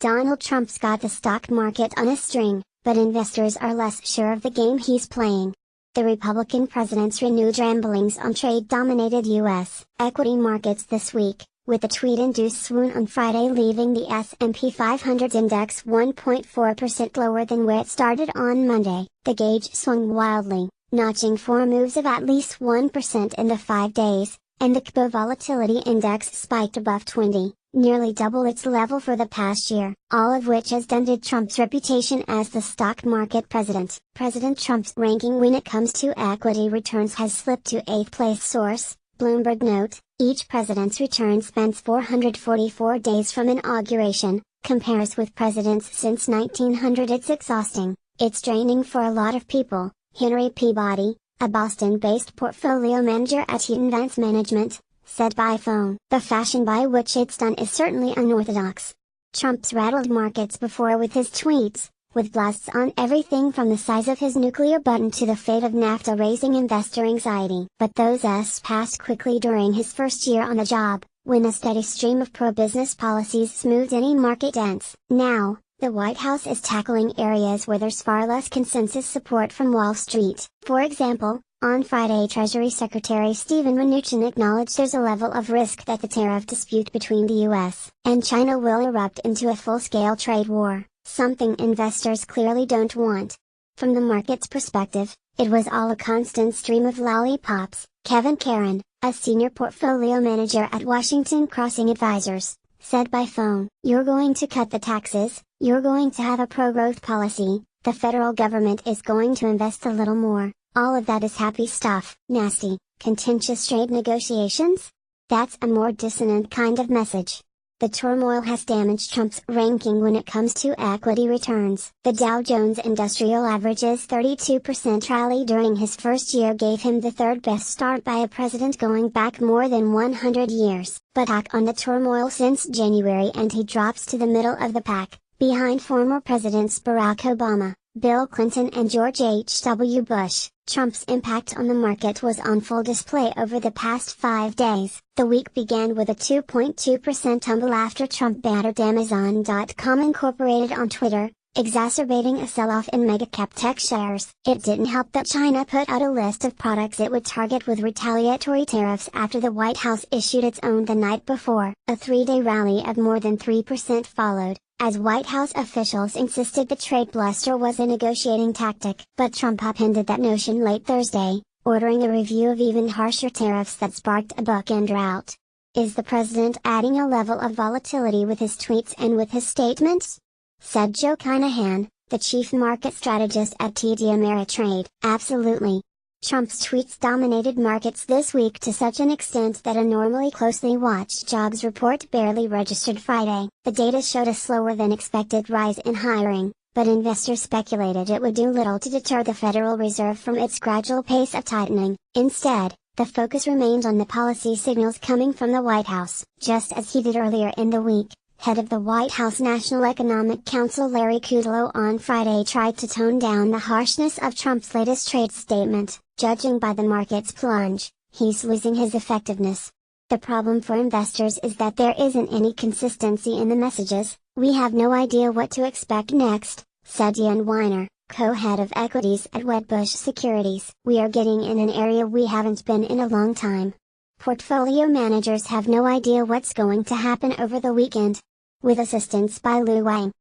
Donald Trump's got the stock market on a string, but investors are less sure of the game he's playing. The Republican president's renewed ramblings on trade-dominated U.S. equity markets this week, with a tweet-induced swoon on Friday leaving the S&P 500 index 1.4% lower than where it started on Monday. The gauge swung wildly, notching 4 moves of at least 1% in the 5 days, and the CBO volatility index spiked above 20, nearly double its level for the past year, all of which has dented Trump's reputation as the stock market president. President Trump's ranking when it comes to equity returns has slipped to 8th place. Source, Bloomberg. Note, each president's return spans 444 days from inauguration, compares with presidents since 1900. It's exhausting, it's draining for a lot of people. Henry Peabody, a Boston-based portfolio manager at Eaton Vance Management, said by phone. The fashion by which it's done is certainly unorthodox. Trump's rattled markets before with his tweets, with blasts on everything from the size of his nuclear button to the fate of NAFTA, raising investor anxiety. But those passed quickly during his first year on the job, when a steady stream of pro-business policies smoothed any market dents. Now, the White House is tackling areas where there's far less consensus support from Wall Street. For example, on Friday, Treasury Secretary Steven Mnuchin acknowledged there's a level of risk that the tariff dispute between the U.S. and China will erupt into a full-scale trade war, something investors clearly don't want. From the market's perspective, it was all a constant stream of lollipops. Kevin Caron, a senior portfolio manager at Washington Crossing Advisors, said by phone, "You're going to cut the taxes, you're going to have a pro-growth policy, the federal government is going to invest a little more. All of that is happy stuff." Nasty, contentious trade negotiations? That's a more dissonant kind of message. The turmoil has damaged Trump's ranking when it comes to equity returns. The Dow Jones Industrial Average's 32% rally during his first year gave him the third best start by a president going back more than 100 years. But tack on the turmoil since January and he drops to the middle of the pack, behind former presidents Barack Obama, Bill Clinton and George H.W. Bush. Trump's impact on the market was on full display over the past 5 days. The week began with a 2.2% tumble after Trump battered Amazon.com Incorporated on Twitter, exacerbating a sell-off in mega-cap tech shares. It didn't help that China put out a list of products it would target with retaliatory tariffs after the White House issued its own the night before. A 3-day rally of more than 3% followed, as White House officials insisted the trade bluster was a negotiating tactic. But Trump upended that notion late Thursday, ordering a review of even harsher tariffs that sparked a bookend rout. Is the president adding a level of volatility with his tweets and with his statements? Said Joe Kinahan, the chief market strategist at TD Ameritrade. Absolutely. Trump's tweets dominated markets this week to such an extent that a normally closely watched jobs report barely registered Friday. The data showed a slower than expected rise in hiring, but investors speculated it would do little to deter the Federal Reserve from its gradual pace of tightening. Instead, the focus remained on the policy signals coming from the White House. Just as he did earlier in the week, head of the White House National Economic Council Larry Kudlow on Friday tried to tone down the harshness of Trump's latest trade statement. Judging by the market's plunge, he's losing his effectiveness. The problem for investors is that there isn't any consistency in the messages. "We have no idea what to expect next," said Ian Weiner, co-head of equities at Wedbush Securities. "We are getting in an area we haven't been in a long time. Portfolio managers have no idea what's going to happen over the weekend." With assistance by Lou Wang,